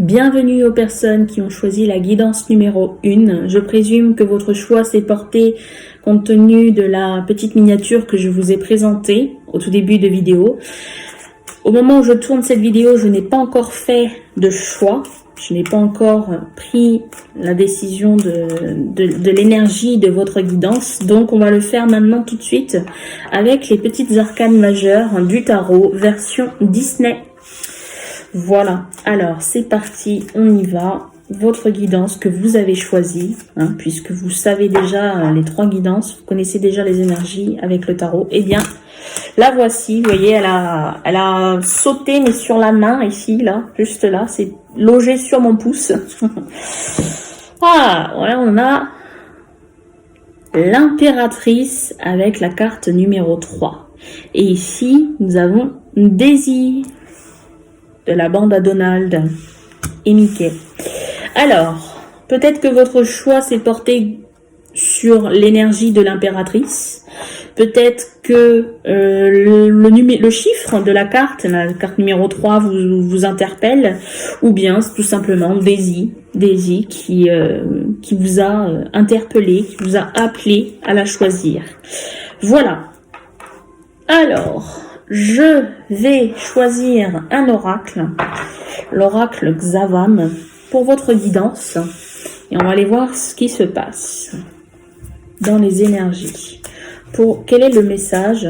Bienvenue aux personnes qui ont choisi la guidance numéro 1. Je présume que votre choix s'est porté compte tenu de la petite miniature que je vous ai présentée au tout début de vidéo. Au moment où je tourne cette vidéo, je n'ai pas encore fait de choix. Je n'ai pas encore pris la décision de l'énergie de votre guidance. Donc, on va le faire maintenant tout de suite avec les petites arcanes majeures du tarot version Disney. Voilà, alors c'est parti, on y va. Votre guidance que vous avez choisie, puisque vous savez déjà les 3 guidances, vous connaissez déjà les énergies avec le tarot. Eh bien, la voici, vous voyez, elle a sauté, mais sur la main, ici, là, juste là, c'est logé sur mon pouce. Ah, voilà, on a l'impératrice avec la carte numéro 3. Et ici, nous avons Daisy de la bande à Donald et Mickey. Alors, peut-être que votre choix s'est porté sur l'énergie de l'impératrice. Peut-être que le chiffre de la carte numéro 3 vous interpelle. Ou bien tout simplement Daisy qui vous a interpellé, qui vous a appelé à la choisir. Voilà. Alors, je vais choisir un oracle, l'oracle Xavam, pour votre guidance. Et on va aller voir ce qui se passe dans les énergies. Quel est le message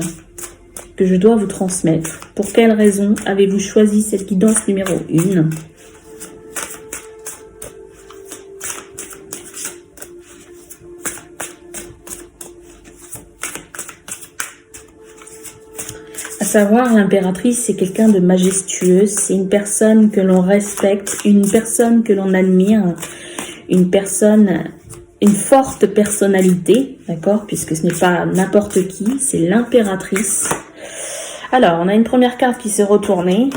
que je dois vous transmettre? Pour quelle raison avez-vous choisi cette guidance numéro 1? À savoir, l'impératrice, c'est quelqu'un de majestueux, c'est une personne que l'on respecte, une personne que l'on admire, une forte personnalité, d'accord, puisque ce n'est pas n'importe qui, c'est l'impératrice. Alors, on a une première carte qui s'est retournée.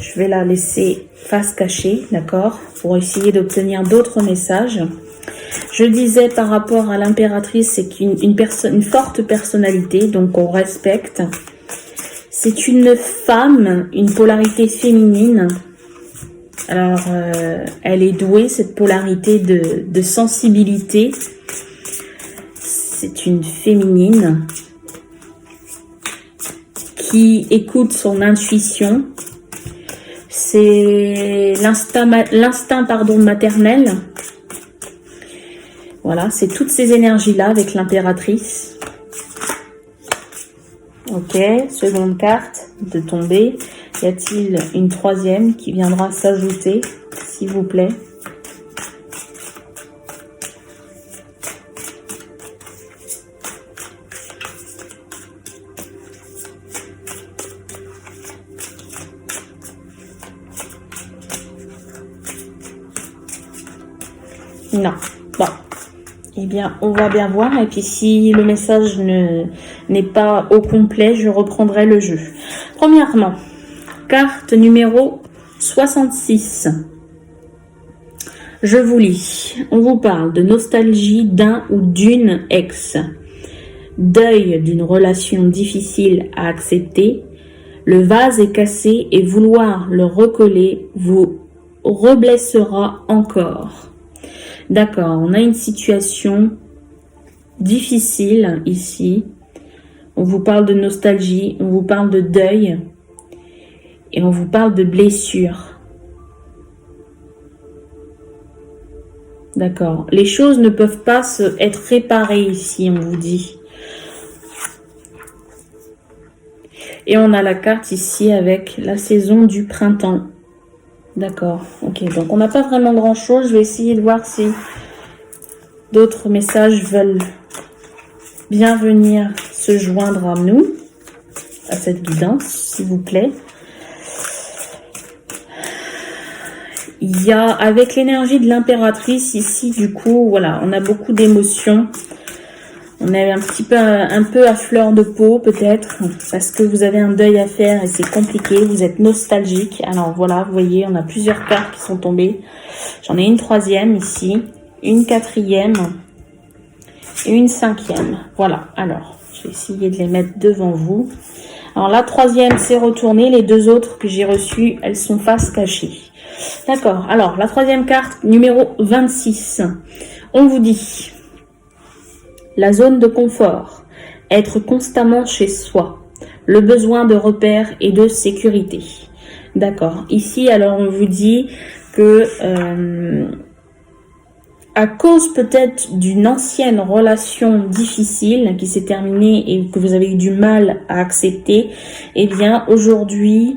Je vais la laisser face cachée, d'accord, pour essayer d'obtenir d'autres messages. Je disais par rapport à l'impératrice, c'est une forte personnalité, donc on respecte. C'est une femme, une polarité féminine. Alors, elle est douée, cette polarité de sensibilité. C'est une féminine qui écoute son intuition. C'est l'instinct maternel. Voilà, c'est toutes ces énergies-là avec l'impératrice. Ok, seconde carte de tomber. Y a-t-il une troisième qui viendra s'ajouter, s'il vous plaît? Non. Bon. Eh bien, on va bien voir. Et puis, si le message n'est pas au complet, je reprendrai le jeu. Premièrement, carte numéro 66. Je vous lis. On vous parle de nostalgie d'un ou d'une ex. Deuil d'une relation difficile à accepter. Le vase est cassé et vouloir le recoller vous reblessera encore. D'accord, on a une situation difficile ici. On vous parle de nostalgie, on vous parle de deuil et on vous parle de blessure. D'accord, les choses ne peuvent pas être réparées ici, on vous dit. Et on a la carte ici avec la saison du printemps. D'accord, ok, donc on n'a pas vraiment grand chose. Je vais essayer de voir si d'autres messages veulent bien venir se joindre à nous, à cette guidance, s'il vous plaît. Il y a, avec l'énergie de l'impératrice ici, du coup, voilà, on a beaucoup d'émotions. On est un peu à fleur de peau, peut-être, parce que vous avez un deuil à faire et c'est compliqué, vous êtes nostalgique. Alors voilà, vous voyez, on a plusieurs cartes qui sont tombées. J'en ai une troisième ici, une quatrième et une cinquième. Voilà, alors, je vais essayer de les mettre devant vous. Alors la troisième s'est retournée, les deux autres que j'ai reçues, elles sont face cachée. D'accord. Alors, la troisième carte, numéro 26. On vous dit la zone de confort, être constamment chez soi, le besoin de repères et de sécurité. D'accord. Ici, alors, on vous dit que à cause peut-être d'une ancienne relation difficile qui s'est terminée et que vous avez eu du mal à accepter, eh bien, aujourd'hui,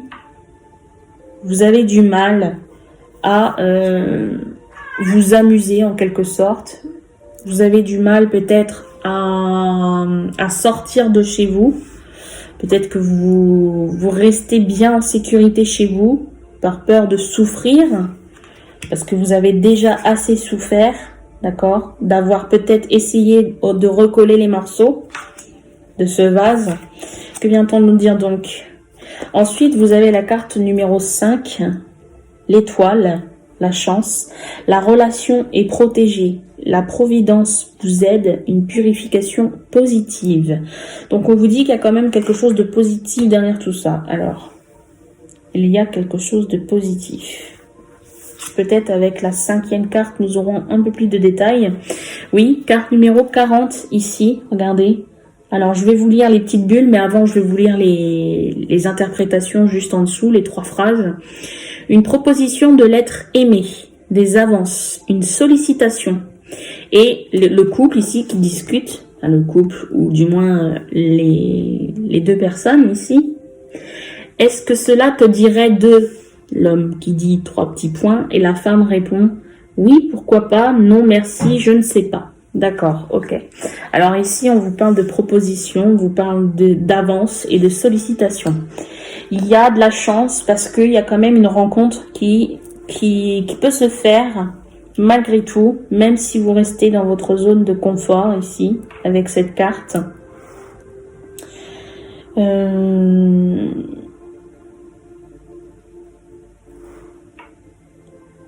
vous avez du mal à vous amuser en quelque sorte. Vous avez du mal peut-être à sortir de chez vous. Peut-être que vous restez bien en sécurité chez vous par peur de souffrir, parce que vous avez déjà assez souffert, d'accord, d'avoir peut-être essayé de recoller les morceaux de ce vase. Que vient-on nous dire donc? Ensuite, vous avez la carte numéro 5, l'étoile, la chance. La relation est protégée. La providence vous aide, une purification positive. Donc on vous dit qu'il y a quand même quelque chose de positif derrière tout ça. Alors, il y a quelque chose de positif. Peut-être avec la 5e carte, nous aurons un peu plus de détails. Oui, carte numéro 40 ici, regardez. Alors, je vais vous lire les petites bulles, mais avant, je vais vous lire les interprétations juste en dessous, les 3 phrases. Une proposition de l'être aimé, des avances, une sollicitation. Et le couple ici qui discute, enfin le couple ou du moins les 2 personnes ici, est-ce que cela te dirait de... L'homme qui dit 3 petits points et la femme répond oui, pourquoi pas, non merci, je ne sais pas. D'accord, ok. Alors ici, on vous parle de proposition, on vous parle d'avance et de sollicitation. Il y a de la chance parce qu'il y a quand même une rencontre qui peut se faire malgré tout, même si vous restez dans votre zone de confort ici, avec cette carte.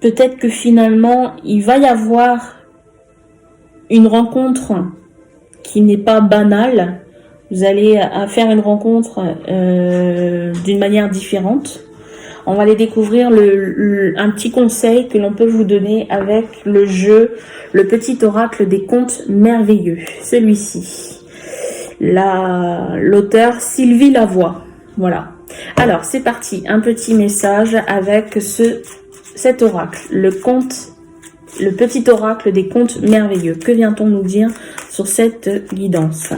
Peut-être que finalement, il va y avoir une rencontre qui n'est pas banale. Vous allez faire une rencontre d'une manière différente. On va aller découvrir un petit conseil que l'on peut vous donner avec le jeu, le petit oracle des contes merveilleux. Celui-ci. L'auteur Sylvie Lavoie. Voilà. Alors, c'est parti. Un petit message avec cet oracle, le petit oracle des contes merveilleux. Que vient-on nous dire sur cette guidance?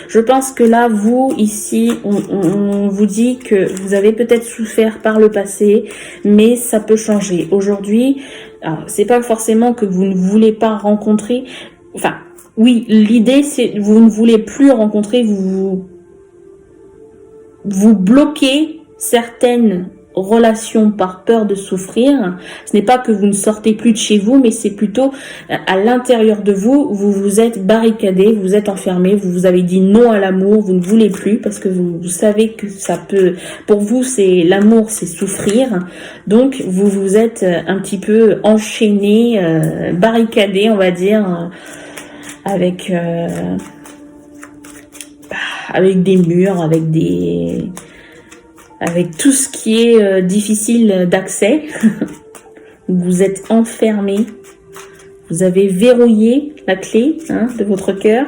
Je pense que là, vous, ici, on vous dit que vous avez peut-être souffert par le passé, mais ça peut changer. Aujourd'hui, c'est pas forcément que vous ne voulez pas rencontrer, enfin, oui, l'idée c'est vous ne voulez plus rencontrer, vous bloquez certaines relation par peur de souffrir. Ce n'est pas que vous ne sortez plus de chez vous, mais c'est plutôt à l'intérieur de vous, vous vous êtes barricadé, vous vous êtes enfermé, vous vous avez dit non à l'amour, vous ne voulez plus parce que vous savez que ça peut, pour vous c'est l'amour, c'est souffrir. Donc vous vous êtes un petit peu enchaîné, barricadé, on va dire, avec des murs, avec tout ce qui est difficile d'accès. Vous êtes enfermé. Vous avez verrouillé la clé de votre cœur.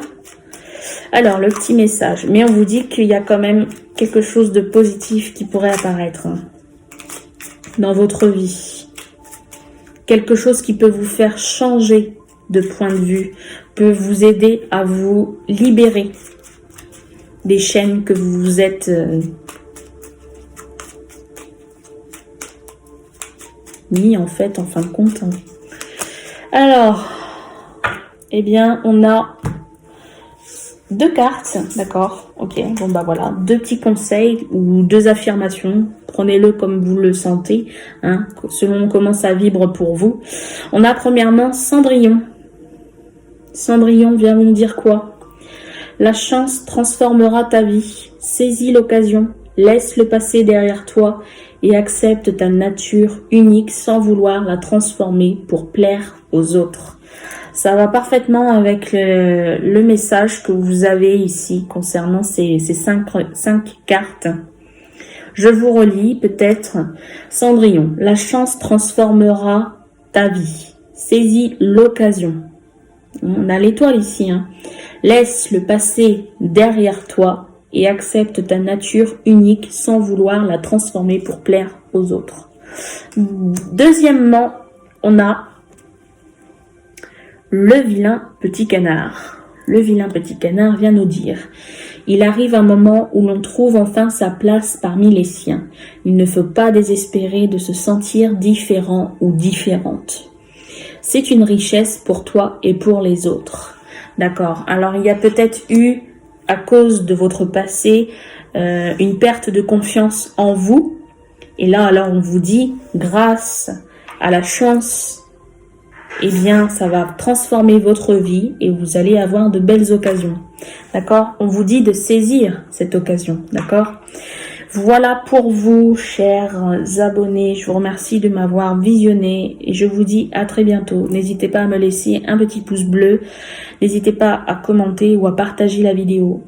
Alors, le petit message. Mais on vous dit qu'il y a quand même quelque chose de positif qui pourrait apparaître dans votre vie. Quelque chose qui peut vous faire changer de point de vue, peut vous aider à vous libérer des chaînes que vous vous êtes mis en fait en fin de compte. Alors, eh bien, on a 2 cartes, d'accord, ok, bon bah voilà, 2 petits conseils ou 2 affirmations, prenez-le comme vous le sentez, selon comment ça vibre pour vous. On a premièrement Cendrillon. Cendrillon vient nous dire quoi? La chance transformera ta vie, saisis l'occasion, laisse le passé derrière toi et accepte ta nature unique sans vouloir la transformer pour plaire aux autres. Ça va parfaitement avec le message que vous avez ici concernant ces 5 cartes. Je vous relis peut-être. Cendrillon, la chance transformera ta vie. Saisis l'occasion. On a l'étoile ici. Hein. Laisse le passé derrière toi et accepte ta nature unique sans vouloir la transformer pour plaire aux autres. Deuxièmement, on a le vilain petit canard. Le vilain petit canard vient nous dire: il arrive un moment où l'on trouve enfin sa place parmi les siens. Il ne faut pas désespérer de se sentir différent ou différente. C'est une richesse pour toi et pour les autres. D'accord. Alors, il y a peut-être eu, à cause de votre passé, une perte de confiance en vous. Et là, alors, on vous dit, grâce à la chance, eh bien, ça va transformer votre vie et vous allez avoir de belles occasions. D'accord? On vous dit de saisir cette occasion. D'accord? Voilà pour vous, chers abonnés. Je vous remercie de m'avoir visionné et je vous dis à très bientôt. N'hésitez pas à me laisser un petit pouce bleu. N'hésitez pas à commenter ou à partager la vidéo.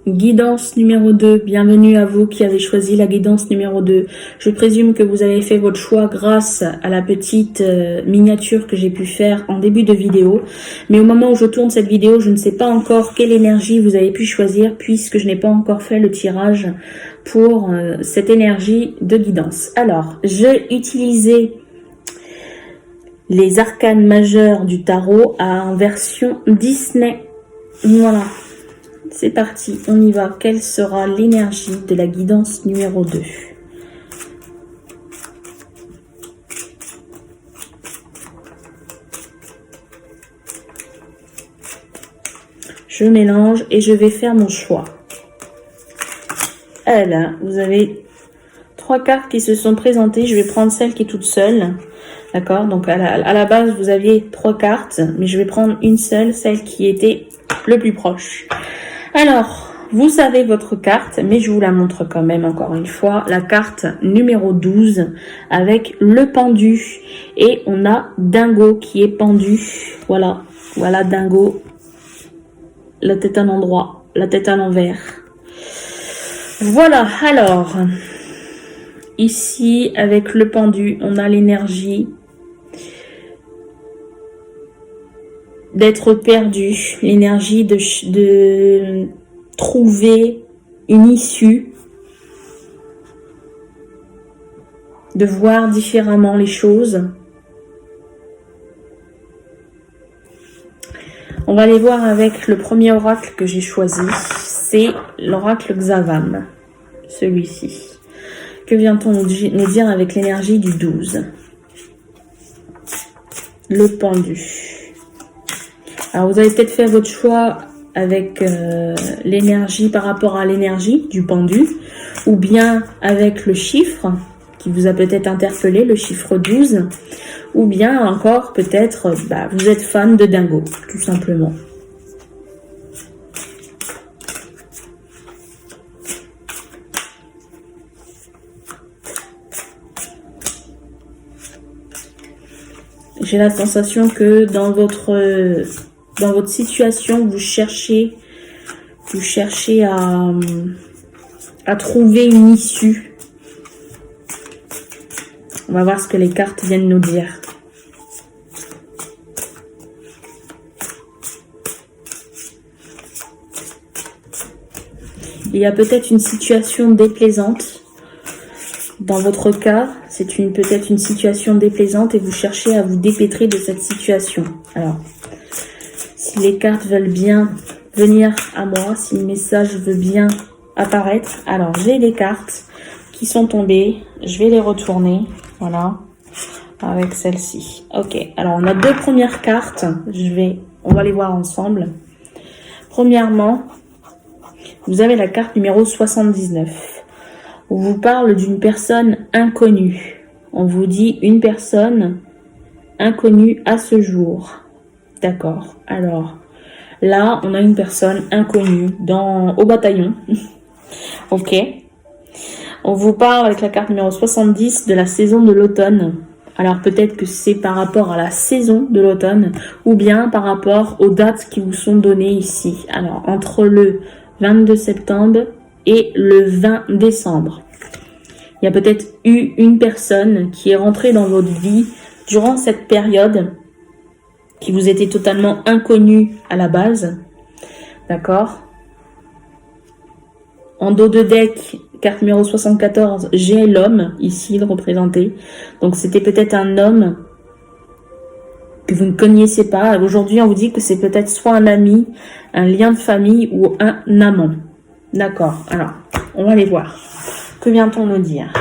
Guidance numéro 2, bienvenue à vous qui avez choisi la guidance numéro 2. Je présume que vous avez fait votre choix grâce à la petite miniature que j'ai pu faire en début de vidéo. Mais au moment où je tourne cette vidéo, je ne sais pas encore quelle énergie vous avez pu choisir puisque je n'ai pas encore fait le tirage pour cette énergie de guidance. Alors, j'ai utilisé les arcanes majeurs du tarot en version Disney. Voilà. C'est parti, on y va. Quelle sera l'énergie de la guidance numéro 2? Je mélange et je vais faire mon choix. Là, vous avez 3 cartes qui se sont présentées. Je vais prendre celle qui est toute seule. D'accord? Donc à la base, vous aviez 3 cartes, mais je vais prendre une seule, celle qui était le plus proche. Alors, vous savez votre carte, mais je vous la montre quand même encore une fois. La carte numéro 12 avec le pendu. Et on a Dingo qui est pendu. Voilà, voilà Dingo. La tête à l'endroit, la tête à l'envers. Voilà, alors, ici avec le pendu, on a l'énergie d'être perdu, l'énergie de trouver une issue, de voir différemment les choses. On va aller voir avec le premier oracle que j'ai choisi, c'est l'oracle Xavam, celui-ci. Que vient-on nous dire avec l'énergie du 12? Le pendu. Alors, vous avez peut-être fait votre choix avec l'énergie par rapport à l'énergie du pendu, ou bien avec le chiffre qui vous a peut-être interpellé, le chiffre 12, ou bien encore peut-être vous êtes fan de Dingo, tout simplement. J'ai la sensation que dans votre situation, vous cherchez à trouver une issue. On va voir ce que les cartes viennent nous dire. Il y a peut-être une situation déplaisante. Dans votre cas, c'est peut-être une situation déplaisante et vous cherchez à vous dépêtrer de cette situation. Alors, si les cartes veulent bien venir à moi, si le message veut bien apparaître. Alors, j'ai des cartes qui sont tombées. Je vais les retourner. Voilà. Avec celle-ci. Ok. Alors, on a 2 premières cartes. On va les voir ensemble. Premièrement, vous avez la carte numéro 79. On vous parle d'une personne inconnue. On vous dit une personne inconnue à ce jour. D'accord. Alors, là, on a une personne inconnue au bataillon. Ok. On vous parle avec la carte numéro 70 de la saison de l'automne. Alors, peut-être que c'est par rapport à la saison de l'automne ou bien par rapport aux dates qui vous sont données ici. Alors, entre le 22 septembre et le 20 décembre. Il y a peut-être eu une personne qui est rentrée dans votre vie durant cette période, qui vous était totalement inconnue à la base. D'accord? En dos de deck, carte numéro 74, j'ai l'homme, ici, représenté. Donc, c'était peut-être un homme que vous ne connaissiez pas. Aujourd'hui, on vous dit que c'est peut-être soit un ami, un lien de famille ou un amant. D'accord. Alors, on va aller voir. Que vient-on nous dire?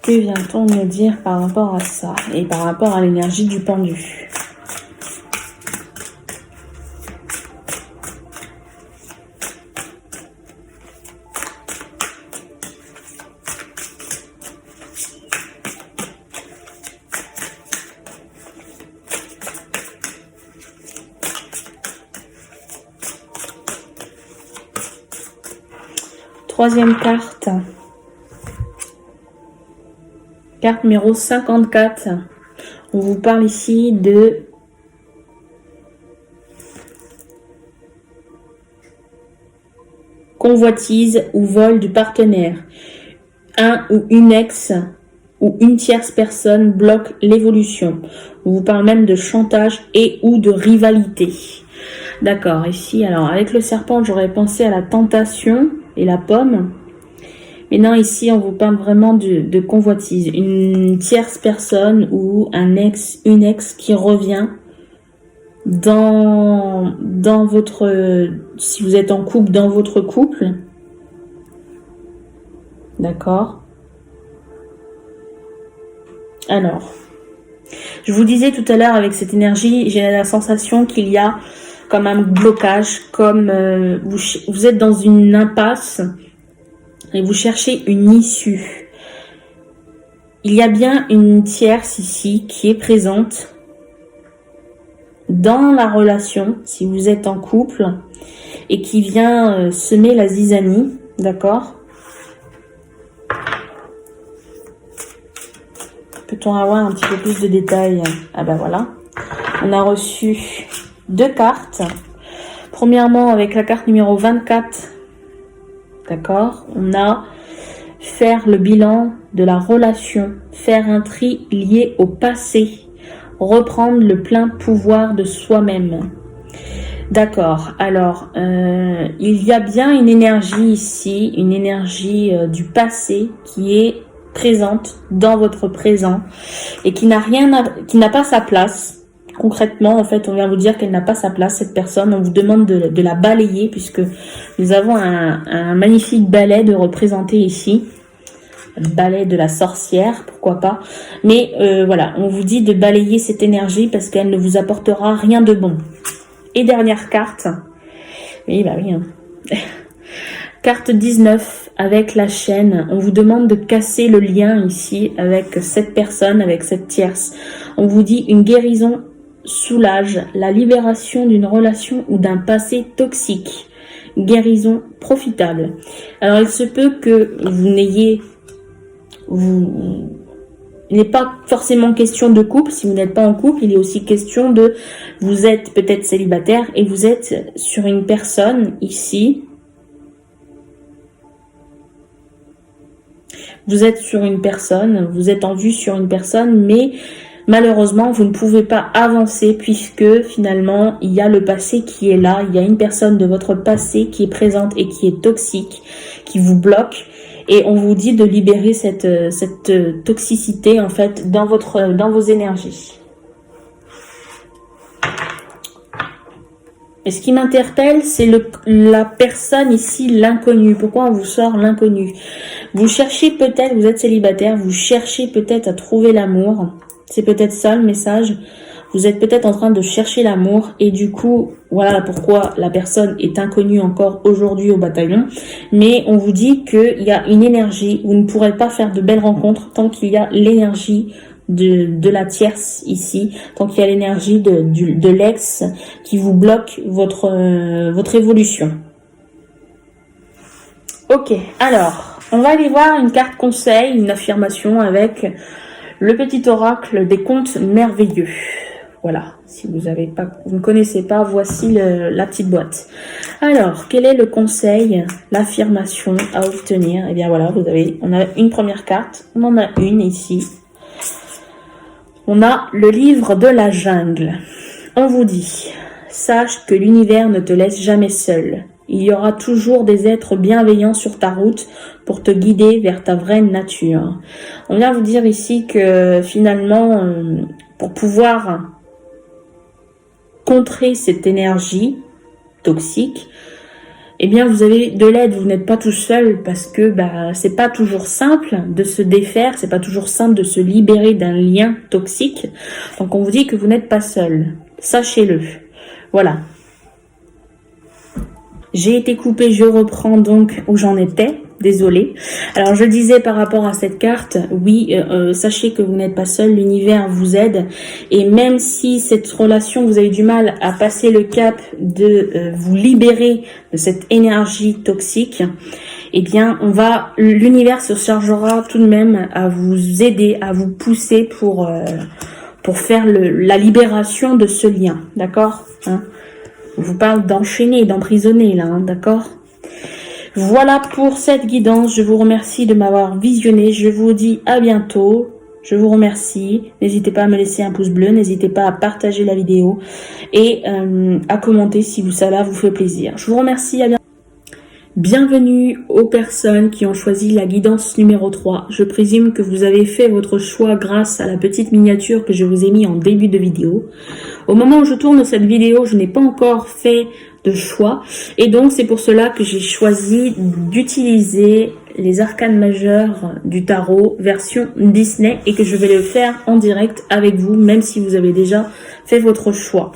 Que vient-on nous dire par rapport à ça et par rapport à l'énergie du pendu? Troisième carte. Carte numéro 54. On vous parle ici de convoitise ou vol du partenaire. Un ou une ex ou une tierce personne bloque l'évolution. On vous parle même de chantage et ou de rivalité. D'accord, ici, alors avec le serpent, j'aurais pensé à la tentation et la pomme. Mais non, ici, on vous parle vraiment de convoitise. Une tierce personne ou un ex, une ex qui revient dans votre... Si vous êtes en couple, dans votre couple. D'accord. Alors, je vous disais tout à l'heure, avec cette énergie, j'ai la sensation qu'il y a comme un blocage, comme vous êtes dans une impasse et vous cherchez une issue. Il y a bien une tierce ici qui est présente dans la relation, si vous êtes en couple, et qui vient semer la zizanie, d'accord? Peut-on avoir un petit peu plus de détails? Ah ben voilà, on a reçu deux cartes. Premièrement, avec la carte numéro 24, d'accord, on a faire le bilan de la relation, faire un tri lié au passé, reprendre le plein pouvoir de soi-même. D'accord, alors, il y a bien une énergie ici, une énergie du passé qui est présente dans votre présent et qui n'a pas sa place. Concrètement, en fait, on vient vous dire qu'elle n'a pas sa place, cette personne. On vous demande de la balayer puisque nous avons un magnifique balai de représenter ici. Le balai de la sorcière, pourquoi pas. Mais voilà, on vous dit de balayer cette énergie parce qu'elle ne vous apportera rien de bon. Et dernière carte. Oui, bah oui. Hein. Carte 19 avec la chaîne. On vous demande de casser le lien ici avec cette personne, avec cette tierce. On vous dit une guérison soulage, la libération d'une relation ou d'un passé toxique. Guérison profitable. Alors il se peut que vous n'ayez... Il n'est pas forcément question de couple. Si vous n'êtes pas en couple, il est aussi question de... Vous êtes peut-être célibataire et vous êtes sur une personne ici. Vous êtes sur une personne, vous êtes en vue sur une personne, mais malheureusement, vous ne pouvez pas avancer puisque finalement, il y a le passé qui est là. Il y a une personne de votre passé qui est présente et qui est toxique, qui vous bloque. Et on vous dit de libérer cette toxicité en fait dans vos énergies. Et ce qui m'interpelle, c'est la personne ici, l'inconnu. Pourquoi on vous sort l'inconnu? Vous cherchez peut-être, vous êtes célibataire, vous cherchez peut-être à trouver l'amour. C'est peut-être ça le message. Vous êtes peut-être en train de chercher l'amour et du coup, voilà pourquoi la personne est inconnue encore aujourd'hui au bataillon. Mais on vous dit qu'il y a une énergie, vous ne pourrez pas faire de belles rencontres tant qu'il y a l'énergie de la tierce ici, tant qu'il y a l'énergie de l'ex qui vous bloque votre évolution. Ok, alors, on va aller voir une carte conseil, une affirmation avec le petit oracle des contes merveilleux. Voilà, si vous ne connaissez pas, voici la petite boîte. Alors, quel est le conseil, l'affirmation à obtenir? Eh bien voilà, on a une première carte, on en a une ici. On a le livre de la jungle. On vous dit, sache que l'univers ne te laisse jamais seul. Il y aura toujours des êtres bienveillants sur ta route pour te guider vers ta vraie nature. On vient vous dire ici que finalement, pour pouvoir contrer cette énergie toxique, eh bien vous avez de l'aide, vous n'êtes pas tout seul parce que c'est pas toujours simple de se défaire, c'est pas toujours simple de se libérer d'un lien toxique. Donc on vous dit que vous n'êtes pas seul, sachez-le. Voilà. J'ai été coupée, je reprends donc où j'en étais. Désolée. Alors je disais par rapport à cette carte, oui, sachez que vous n'êtes pas seul, l'univers vous aide. Et même si cette relation, vous avez du mal à passer le cap de vous libérer de cette énergie toxique, eh bien l'univers se chargera tout de même à vous aider, à vous pousser pour faire la libération de ce lien. D'accord, hein? On vous parle d'enchaîner, d'emprisonner là, hein, d'accord? Voilà pour cette guidance. Je vous remercie de m'avoir visionné. Je vous dis à bientôt. Je vous remercie. N'hésitez pas à me laisser un pouce bleu. N'hésitez pas à partager la vidéo et à commenter si cela vous fait plaisir. Je vous remercie. À bientôt. Bienvenue aux personnes qui ont choisi la guidance numéro 3. Je présume que vous avez fait votre choix grâce à la petite miniature que je vous ai mis en début de vidéo. Au moment où je tourne cette vidéo, je n'ai pas encore fait de choix et donc c'est pour cela que j'ai choisi d'utiliser les arcanes majeures du tarot version Disney et que je vais le faire en direct avec vous même si vous avez déjà fait votre choix.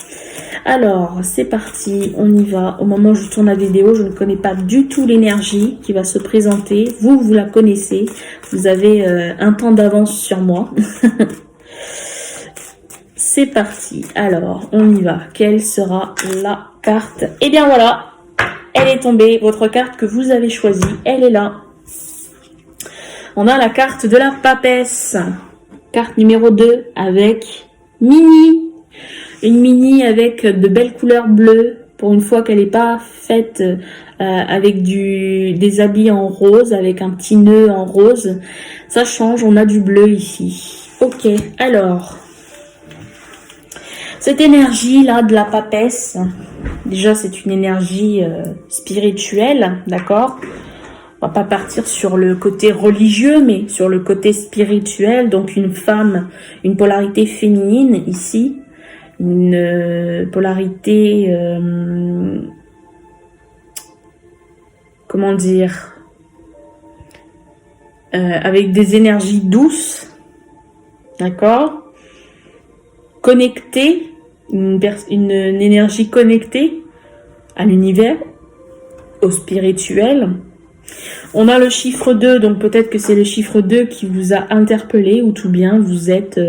Alors c'est parti, on y va. Au moment où je tourne la vidéo, je ne connais pas du tout l'énergie qui va se présenter. Vous la connaissez, vous avez un temps d'avance sur moi. C'est parti. Alors, on y va. Quelle sera la carte? Eh bien voilà, elle est tombée. Votre carte que vous avez choisie, elle est là. On a la carte de la papesse. Carte numéro 2 avec Minnie. Une Minnie avec de belles couleurs bleues. Pour une fois qu'elle n'est pas faite avec des habits en rose, avec un petit nœud en rose. Ça change, on a du bleu ici. Ok, alors... Cette énergie-là de la papesse, déjà c'est une énergie spirituelle, d'accord? On va pas partir sur le côté religieux, mais sur le côté spirituel. Donc une femme, une polarité féminine ici, une polarité, comment dire, avec des énergies douces, d'accord? Connectée, une énergie connectée à l'univers, au spirituel. On a le chiffre 2, donc peut-être que c'est le chiffre 2 qui vous a interpellé ou tout bien vous êtes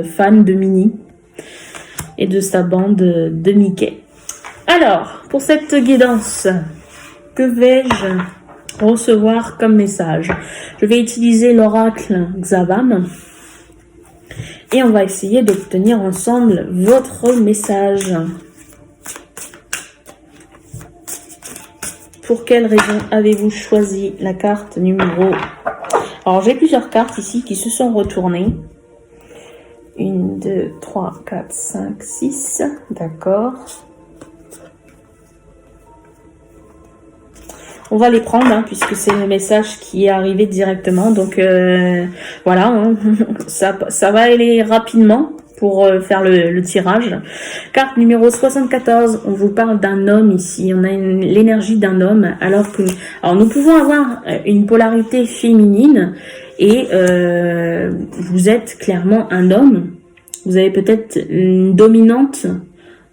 fan de Minnie et de sa bande de Mickey. Alors, pour cette guidance, que vais-je recevoir comme message? Je vais utiliser l'oracle Xavam. Et on va essayer d'obtenir ensemble votre message. Pour quelle raison avez-vous choisi la carte numéro... Alors j'ai plusieurs cartes ici qui se sont retournées. 1, 2, 3, 4, 5, 6. D'accord. On va les prendre puisque c'est le message qui est arrivé directement. Donc voilà, hein, ça va aller rapidement pour faire le tirage. Carte numéro 74, on vous parle d'un homme ici. On a l'énergie d'un homme alors nous pouvons avoir une polarité féminine et vous êtes clairement un homme. Vous avez peut-être une dominante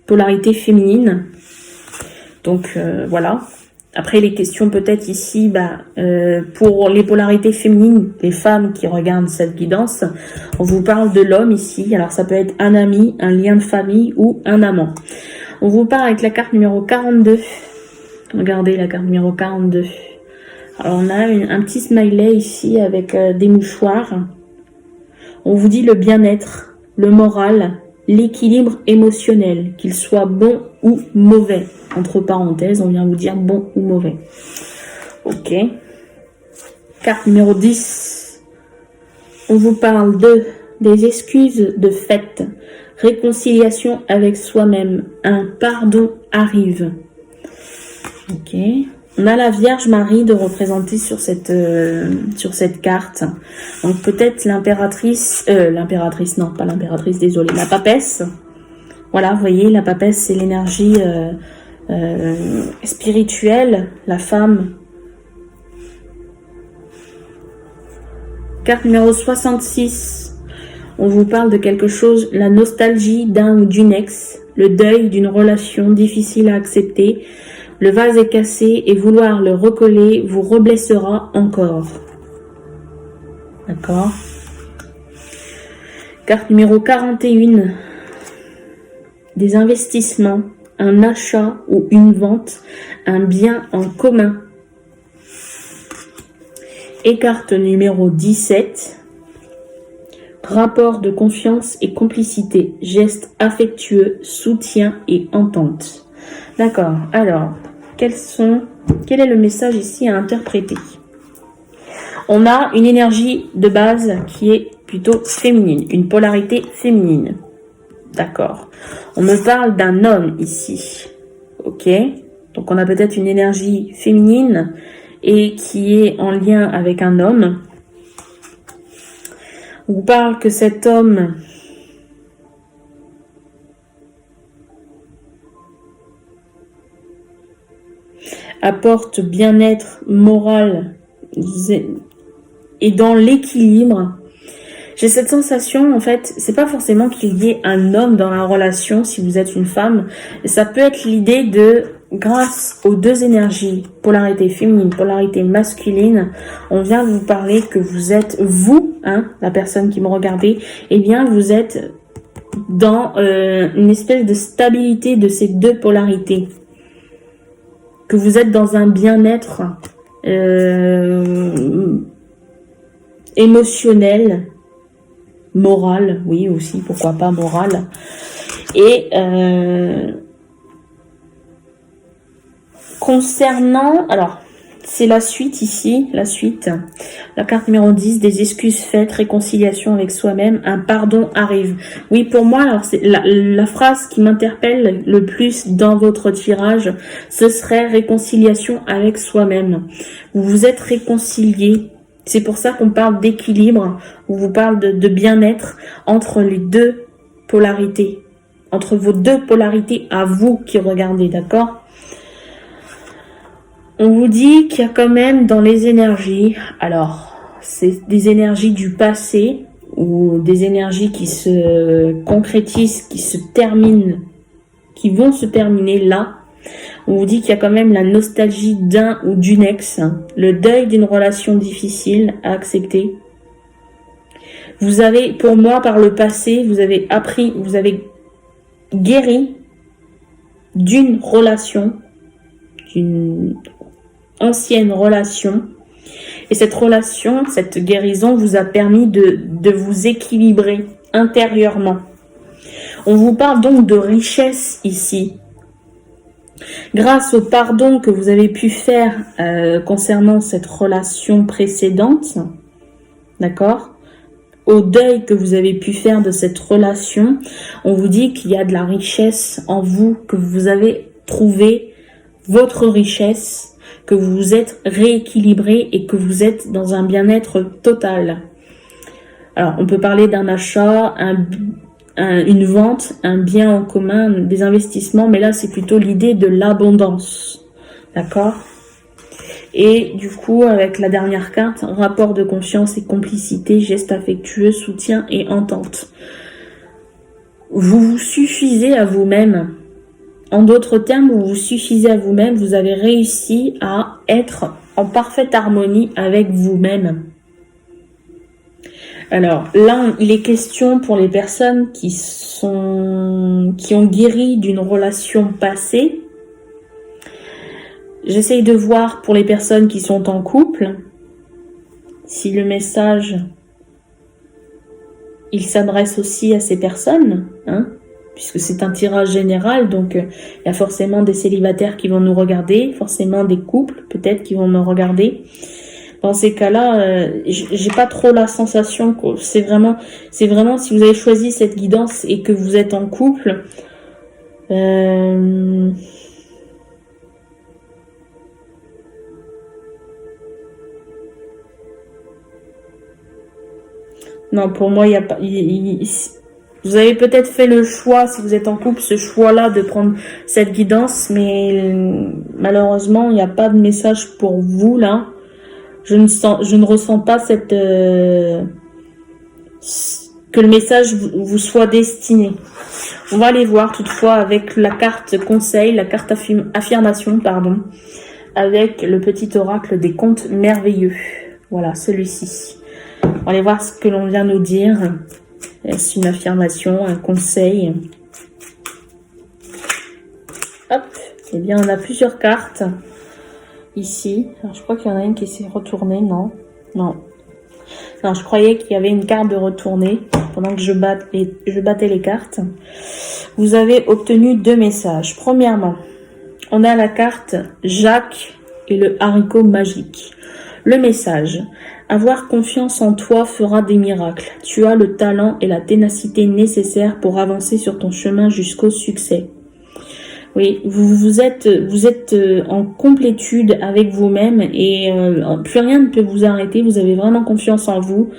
polarité féminine. Donc voilà. Après, les questions peut-être ici, pour les polarités féminines, les femmes qui regardent cette guidance, on vous parle de l'homme ici. Alors, ça peut être un ami, un lien de famille ou un amant. On vous parle avec la carte numéro 42. Regardez la carte numéro 42. Alors, on a un petit smiley ici avec des mouchoirs. On vous dit le bien-être, le moral, l'équilibre émotionnel, qu'il soit bon ou mauvais. Entre parenthèses, on vient vous dire bon ou mauvais. Ok. Carte numéro 10. On vous parle des excuses de fait. Réconciliation avec soi-même. Un pardon arrive. Ok. On a la Vierge Marie de représenter sur cette carte. Donc peut-être l'impératrice, non pas l'impératrice, désolée, la papesse. Voilà, vous voyez, la papesse c'est l'énergie spirituelle, la femme. Carte numéro 66. On vous parle de quelque chose, la nostalgie d'un ou d'une ex, le deuil d'une relation difficile à accepter. Le vase est cassé et vouloir le recoller vous reblessera encore. D'accord. Carte numéro 41. Des investissements, un achat ou une vente, un bien en commun. Et carte numéro 17. Rapport de confiance et complicité, gestes affectueux, soutien et entente. D'accord, alors, quel est le message ici à interpréter? On a une énergie de base qui est plutôt féminine, une polarité féminine. D'accord. On me parle d'un homme ici. Ok. Donc on a peut-être une énergie féminine et qui est en lien avec un homme. On vous parle que cet homme apporte bien-être moral et dans l'équilibre. J'ai cette sensation, en fait, c'est pas forcément qu'il y ait un homme dans la relation si vous êtes une femme. Ça peut être l'idée de, grâce aux deux énergies, polarité féminine, polarité masculine, on vient vous parler que vous êtes, vous, la personne qui me regardez, eh bien, vous êtes dans une espèce de stabilité de ces deux polarités. Que vous êtes dans un bien-être émotionnel, moral, oui aussi, pourquoi pas moral. Et concernant, alors c'est la suite ici, la carte numéro 10, des excuses faites, réconciliation avec soi-même, un pardon arrive. Oui, pour moi, alors c'est la phrase qui m'interpelle le plus dans votre tirage, ce serait réconciliation avec soi-même. Vous vous êtes réconcilié. C'est pour ça qu'on parle d'équilibre, on vous parle de bien-être entre les deux polarités, entre vos deux polarités à vous qui regardez, d'accord? On vous dit qu'il y a quand même dans les énergies, alors c'est des énergies du passé ou des énergies qui se concrétisent, qui se terminent, qui vont se terminer là. On vous dit qu'il y a quand même la nostalgie d'un ou d'une ex, le deuil d'une relation difficile à accepter. Vous avez, pour moi, par le passé, vous avez appris, vous avez guéri d'une relation, d'une ancienne relation. Et cette relation, cette guérison vous a permis de vous équilibrer intérieurement. On vous parle donc de richesse ici. Grâce au pardon que vous avez pu faire concernant cette relation précédente, d'accord, au deuil que vous avez pu faire de cette relation, on vous dit qu'il y a de la richesse en vous, que vous avez trouvé votre richesse, que vous vous êtes rééquilibré et que vous êtes dans un bien-être total. Alors, on peut parler d'un achat, une vente, un bien en commun, des investissements, mais là c'est plutôt l'idée de l'abondance, d'accord? Et du coup, avec la dernière carte, rapport de confiance et complicité, gestes affectueux, soutien et entente. Vous vous suffisez à vous-même. En d'autres termes, vous vous suffisez à vous-même, vous avez réussi à être en parfaite harmonie avec vous-même. Alors là, il est question pour les personnes qui ont guéri d'une relation passée. J'essaye de voir pour les personnes qui sont en couple, si le message il s'adresse aussi à ces personnes, hein, puisque c'est un tirage général, donc il y a forcément des célibataires qui vont nous regarder, forcément des couples peut-être qui vont me regarder. Dans ces cas-là, j'ai pas trop la sensation que c'est vraiment si vous avez choisi cette guidance et que vous êtes en couple, non, pour moi, il y a pas. Vous avez peut-être fait le choix, si vous êtes en couple, ce choix-là de prendre cette guidance, mais malheureusement, il n'y a pas de message pour vous là. Je ne ressens pas cette que le message vous soit destiné. On va aller voir toutefois avec la carte conseil, la carte affirmation, pardon, avec le petit oracle des contes merveilleux. Voilà, celui-ci. On va aller voir ce que l'on vient nous dire. Est-ce une affirmation, un conseil? Hop, eh bien on a plusieurs cartes ici. Alors, je crois qu'il y en a une qui s'est retournée, non? Non, je croyais qu'il y avait une carte de retournée pendant que je battais les cartes. Vous avez obtenu 2 messages. Premièrement, on a la carte Jacques et le haricot magique. Le message: avoir confiance en toi fera des miracles. Tu as le talent et la ténacité nécessaires pour avancer sur ton chemin jusqu'au succès. Oui, vous êtes en complétude avec vous-même et plus rien ne peut vous arrêter. Vous avez vraiment confiance en vous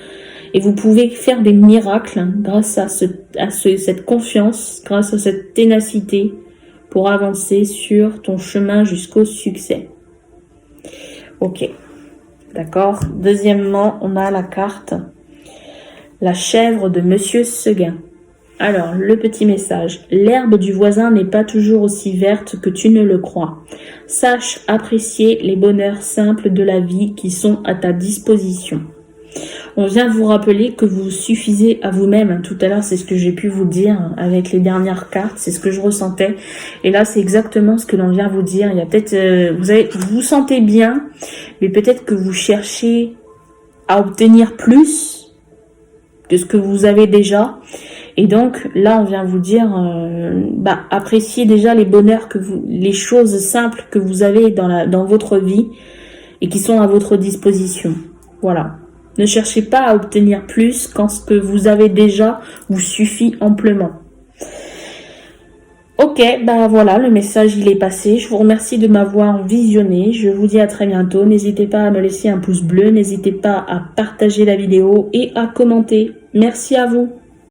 et vous pouvez faire des miracles grâce à cette confiance, grâce à cette ténacité pour avancer sur ton chemin jusqu'au succès. Ok. D'accord. Deuxièmement, on a la carte la chèvre de Monsieur Seguin. Alors, le petit message. L'herbe du voisin n'est pas toujours aussi verte que tu ne le crois. Sache apprécier les bonheurs simples de la vie qui sont à ta disposition. On vient vous rappeler que vous suffisez à vous-même. Tout à l'heure, c'est ce que j'ai pu vous dire avec les dernières cartes. C'est ce que je ressentais. Et là, c'est exactement ce que l'on vient vous dire. Il y a peut-être, vous vous sentez bien, mais peut-être que vous cherchez à obtenir plus que ce que vous avez déjà. Et donc, là, on vient vous dire, appréciez déjà les bonheurs les choses simples que vous avez dans votre vie et qui sont à votre disposition. Voilà. Ne cherchez pas à obtenir plus quand ce que vous avez déjà vous suffit amplement. Ok, voilà, le message il est passé. Je vous remercie de m'avoir visionné. Je vous dis à très bientôt. N'hésitez pas à me laisser un pouce bleu. N'hésitez pas à partager la vidéo et à commenter. Merci à vous.